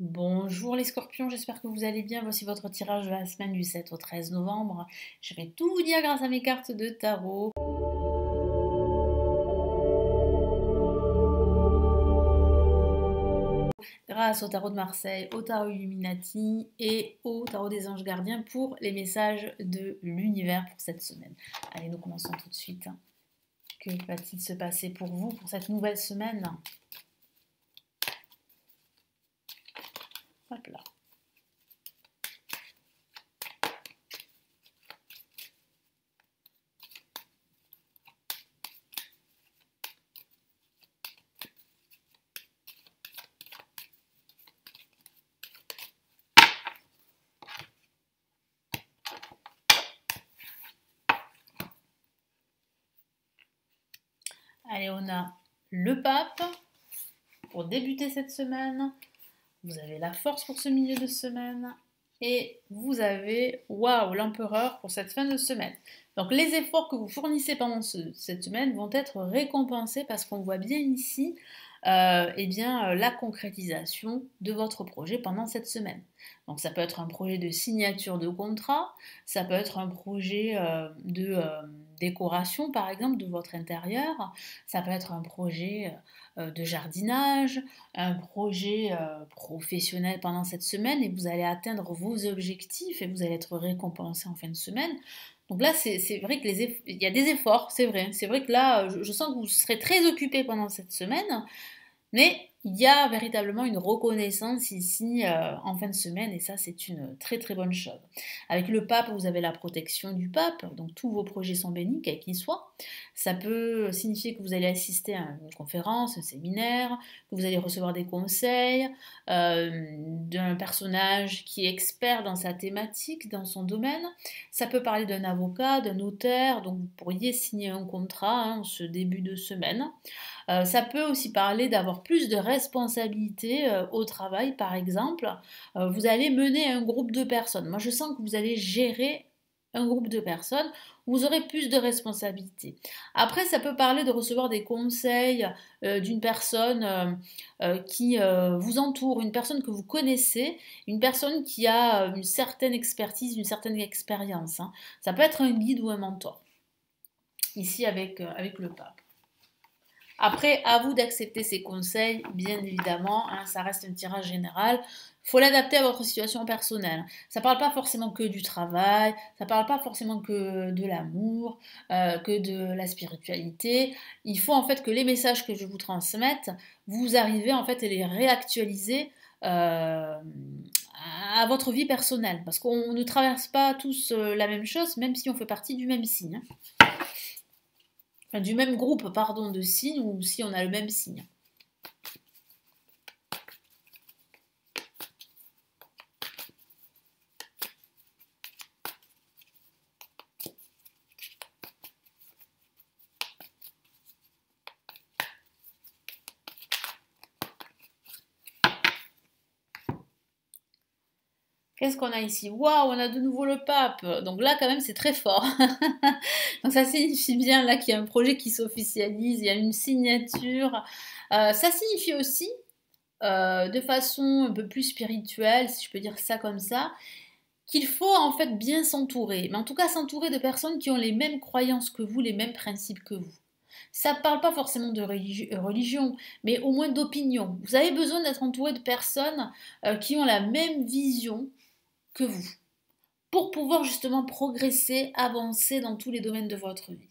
Bonjour les scorpions, j'espère que vous allez bien. Voici votre tirage de la semaine du 7 au 13 novembre. Je vais tout vous dire grâce à mes cartes de tarot. Grâce au tarot de Marseille, au tarot Illuminati et au tarot des anges gardiens pour les messages de l'univers pour cette semaine. Allez, nous commençons tout de suite. Que va-t-il se passer pour vous pour cette nouvelle semaine? Hop là. Allez, on a le pape pour débuter cette semaine. Vous avez la force pour ce milieu de semaine. Et vous avez, waouh, l'empereur pour cette fin de semaine. Donc les efforts que vous fournissez pendant cette semaine vont être récompensés parce qu'on voit bien ici la concrétisation de votre projet pendant cette semaine. Donc ça peut être un projet de signature de contrat, ça peut être un projet de décoration par exemple de votre intérieur, ça peut être un projet de jardinage, un projet professionnel pendant cette semaine et vous allez atteindre vos objectifs et vous allez être récompensé en fin de semaine. Donc là, c'est vrai que il y a des efforts, c'est vrai. C'est vrai que là, je sens que vous serez très occupé pendant cette semaine, mais il y a véritablement une reconnaissance ici en fin de semaine et ça c'est une très très bonne chose. Avec le pape, vous avez la protection du pape, donc tous vos projets sont bénis, quels qu'ils soient. Ça peut signifier que vous allez assister à une conférence, un séminaire, que vous allez recevoir des conseils d'un personnage qui est expert dans sa thématique, dans son domaine. Ça peut parler d'un avocat, d'un notaire, donc vous pourriez signer un contrat en ce début de semaine. Ça peut aussi parler d'avoir plus de responsabilités au travail, par exemple. Vous allez mener un groupe de personnes. Moi, je sens que vous allez gérer un groupe de personnes, vous aurez plus de responsabilités. Après, ça peut parler de recevoir des conseils d'une personne qui vous entoure, une personne que vous connaissez, une personne qui a une certaine expertise, une certaine expérience. Hein. Ça peut être un guide ou un mentor, ici avec le pape. Après, à vous d'accepter ces conseils, bien évidemment, hein, ça reste un tirage général. Il faut l'adapter à votre situation personnelle. Ça ne parle pas forcément que du travail, ça ne parle pas forcément que de l'amour, que de la spiritualité. Il faut en fait que les messages que je vous transmette, vous arrivez en fait à les réactualiser à votre vie personnelle. Parce qu'on ne traverse pas tous la même chose, même si on fait partie du même signe. Hein. Enfin, du même groupe, pardon, de signes, ou si on a le même signe. Qu'est-ce qu'on a ici? Waouh, on a de nouveau le pape. Donc là, quand même, c'est très fort. Donc ça signifie bien là qu'il y a un projet qui s'officialise, il y a une signature. Ça signifie aussi, de façon un peu plus spirituelle, si je peux dire ça comme ça, qu'il faut en fait bien s'entourer. Mais en tout cas, s'entourer de personnes qui ont les mêmes croyances que vous, les mêmes principes que vous. Ça ne parle pas forcément de religion, mais au moins d'opinion. Vous avez besoin d'être entouré de personnes qui ont la même vision que vous, pour pouvoir justement progresser, avancer dans tous les domaines de votre vie.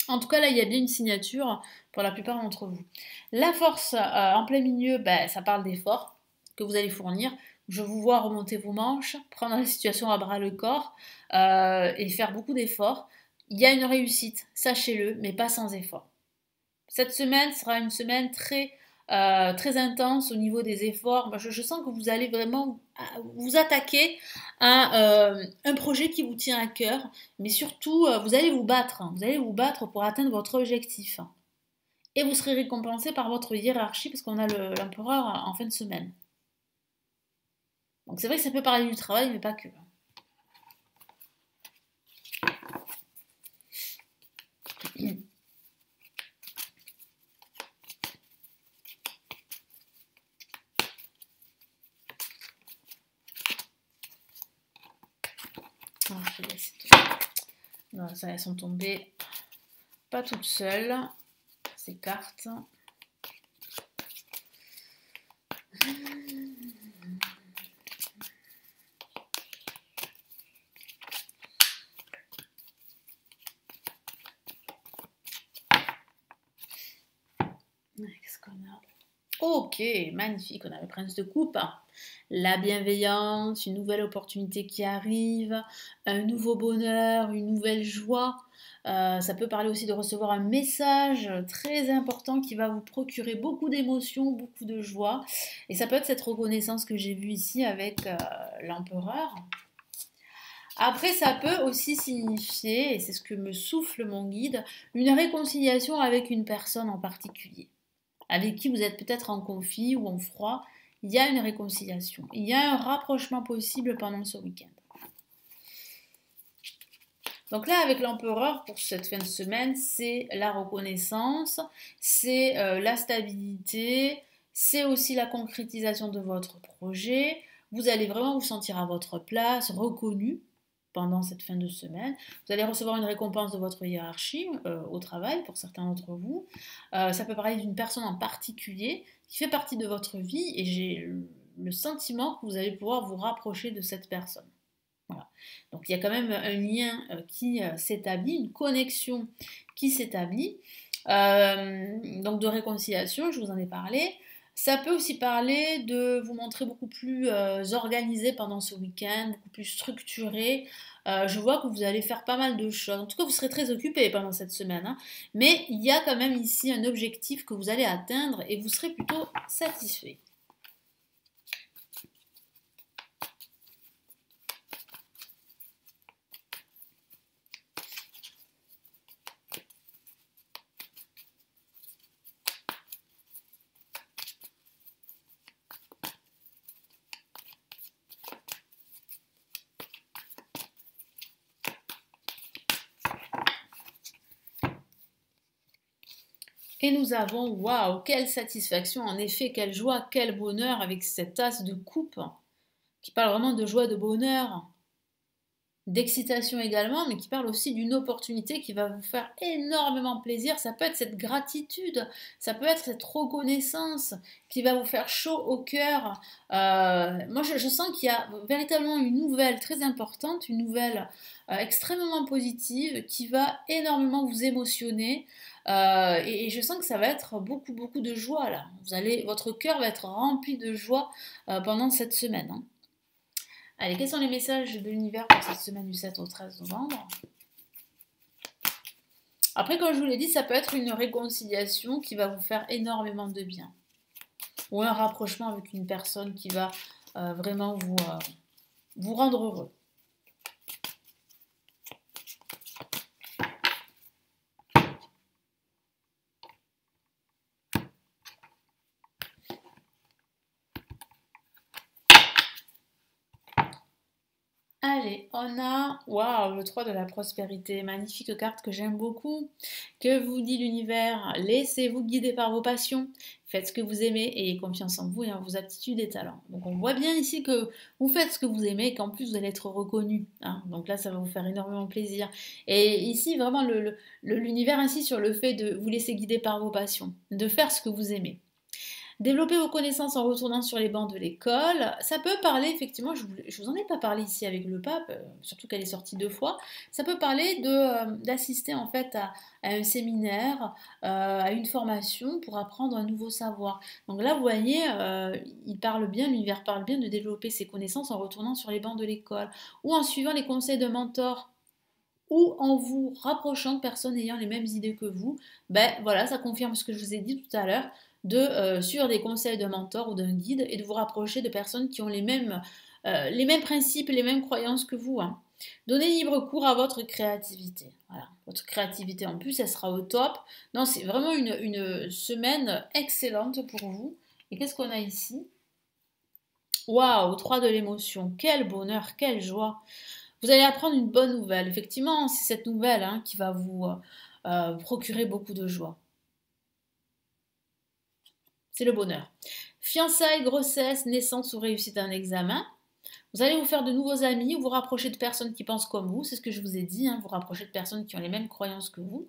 En tout cas, là, il y a bien une signature pour la plupart d'entre vous. La force en plein milieu, ça parle d'efforts que vous allez fournir. Je vous vois remonter vos manches, prendre la situation à bras le corps et faire beaucoup d'efforts. Il y a une réussite, sachez-le, mais pas sans effort. Cette semaine sera une semaine très intense au niveau des efforts. Je sens que vous allez vraiment vous attaquer à un projet qui vous tient à cœur, mais surtout, vous allez vous battre. Hein. Vous allez vous battre pour atteindre votre objectif. Hein. Et vous serez récompensé par votre hiérarchie parce qu'on a l'empereur en fin de semaine. Donc c'est vrai que ça peut parler du travail, mais pas que. je vais laisser tomber. Non, ça, elles sont tombées pas toutes seules, ces cartes. Qu'est-ce qu'on a? Ok, magnifique, on a le prince de coupe, la bienveillance, une nouvelle opportunité qui arrive, un nouveau bonheur, une nouvelle joie. Ça peut parler aussi de recevoir un message très important qui va vous procurer beaucoup d'émotions, beaucoup de joie. Et ça peut être cette reconnaissance que j'ai vue ici avec l'empereur. Après, ça peut aussi signifier, et c'est ce que me souffle mon guide, une réconciliation avec une personne en particulier avec qui vous êtes peut-être en conflit ou en froid, il y a une réconciliation. Il y a un rapprochement possible pendant ce week-end. Donc là, avec l'empereur, pour cette fin de semaine, c'est la reconnaissance, c'est la stabilité, c'est aussi la concrétisation de votre projet. Vous allez vraiment vous sentir à votre place, reconnu pendant cette fin de semaine. Vous allez recevoir une récompense de votre hiérarchie au travail, pour certains d'entre vous. Ça peut parler d'une personne en particulier qui fait partie de votre vie et j'ai le sentiment que vous allez pouvoir vous rapprocher de cette personne. Voilà. Donc il y a quand même un lien qui s'établit, une connexion qui s'établit. Donc de réconciliation, je vous en ai parlé. Ça peut aussi parler de vous montrer beaucoup plus organisé pendant ce week-end, beaucoup plus structuré. Je vois que vous allez faire pas mal de choses. En tout cas, vous serez très occupé pendant cette semaine, hein. Mais il y a quand même ici un objectif que vous allez atteindre et vous serez plutôt satisfait. Et nous avons, waouh, quelle satisfaction, en effet, quelle joie, quel bonheur avec cette tasse de coupe qui parle vraiment de joie, de bonheur, d'excitation également, mais qui parle aussi d'une opportunité qui va vous faire énormément plaisir. Ça peut être cette gratitude, ça peut être cette reconnaissance qui va vous faire chaud au cœur. Moi, je sens qu'il y a véritablement une nouvelle très importante, une nouvelle extrêmement positive qui va énormément vous émotionner. Et je sens que ça va être beaucoup, beaucoup de joie là. Votre cœur va être rempli de joie pendant cette semaine, hein. Allez, quels sont les messages de l'univers pour cette semaine du 7 au 13 novembre? Après, comme je vous l'ai dit, ça peut être une réconciliation qui va vous faire énormément de bien. Ou un rapprochement avec une personne qui va vraiment vous rendre heureux. Allez, on a, waouh, le 3 de la prospérité, magnifique carte que j'aime beaucoup. Que vous dit l'univers? Laissez-vous guider par vos passions, faites ce que vous aimez, ayez confiance en vous et en vos aptitudes et talents. Donc on voit bien ici que vous faites ce que vous aimez et qu'en plus vous allez être reconnu, hein. Donc là, ça va vous faire énormément plaisir. Et ici, vraiment, l'univers insiste sur le fait de vous laisser guider par vos passions, de faire ce que vous aimez. Développer vos connaissances en retournant sur les bancs de l'école, ça peut parler, effectivement, je vous en ai pas parlé ici avec le pape, surtout qu'elle est sortie 2 fois, ça peut parler d'assister en fait à un séminaire, à une formation pour apprendre un nouveau savoir. Donc là, vous voyez, il parle bien, l'univers parle bien de développer ses connaissances en retournant sur les bancs de l'école ou en suivant les conseils d'un mentor ou en vous rapprochant de personnes ayant les mêmes idées que vous. Ben voilà, ça confirme ce que je vous ai dit tout à l'heure, de suivre des conseils d'un mentor ou d'un guide et de vous rapprocher de personnes qui ont les mêmes principes, les mêmes croyances que vous, hein. Donnez libre cours à votre créativité. Voilà. Votre créativité en plus, elle sera au top. Non, c'est vraiment une semaine excellente pour vous. Et qu'est-ce qu'on a ici? Waouh, 3 de l'émotion. Quel bonheur, quelle joie. Vous allez apprendre une bonne nouvelle. Effectivement, c'est cette nouvelle, hein, qui va vous procurer beaucoup de joie. C'est le bonheur. Fiançailles, grossesse, naissance ou réussite d'un examen. Vous allez vous faire de nouveaux amis, vous rapprocher de personnes qui pensent comme vous, c'est ce que je vous ai dit, hein, vous rapprocher de personnes qui ont les mêmes croyances que vous.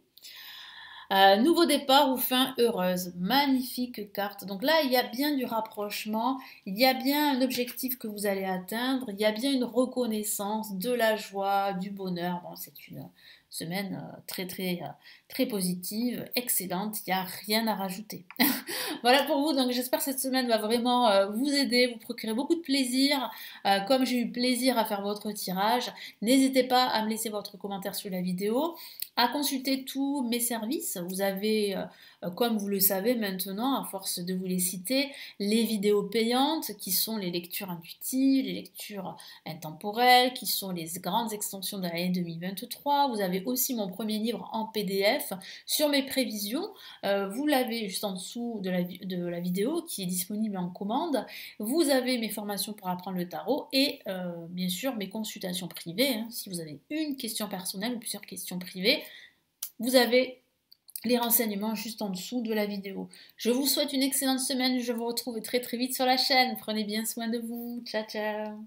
Nouveau départ ou fin heureuse. Magnifique carte. Donc là, il y a bien du rapprochement, il y a bien un objectif que vous allez atteindre, il y a bien une reconnaissance, de la joie, du bonheur. Bon, c'est une semaine très positive, excellente, il n'y a rien à rajouter. Voilà pour vous, donc j'espère que cette semaine va vraiment vous aider, vous procurer beaucoup de plaisir, comme j'ai eu plaisir à faire votre tirage. N'hésitez pas à me laisser votre commentaire sous la vidéo, à consulter tous mes services. Vous avez, comme vous le savez maintenant, à force de vous les citer, les vidéos payantes qui sont les lectures intuitives, les lectures intemporelles, qui sont les grandes extensions de l'année 2023. Vous avez aussi mon premier livre en PDF sur mes prévisions. Vous l'avez juste en dessous de la vidéo qui est disponible en commande. Vous avez mes formations pour apprendre le tarot et bien sûr mes consultations privées. Hein. Si vous avez une question personnelle ou plusieurs questions privées, vous avez les renseignements juste en dessous de la vidéo. Je vous souhaite une excellente semaine. Je vous retrouve très vite sur la chaîne. Prenez bien soin de vous. Ciao, ciao.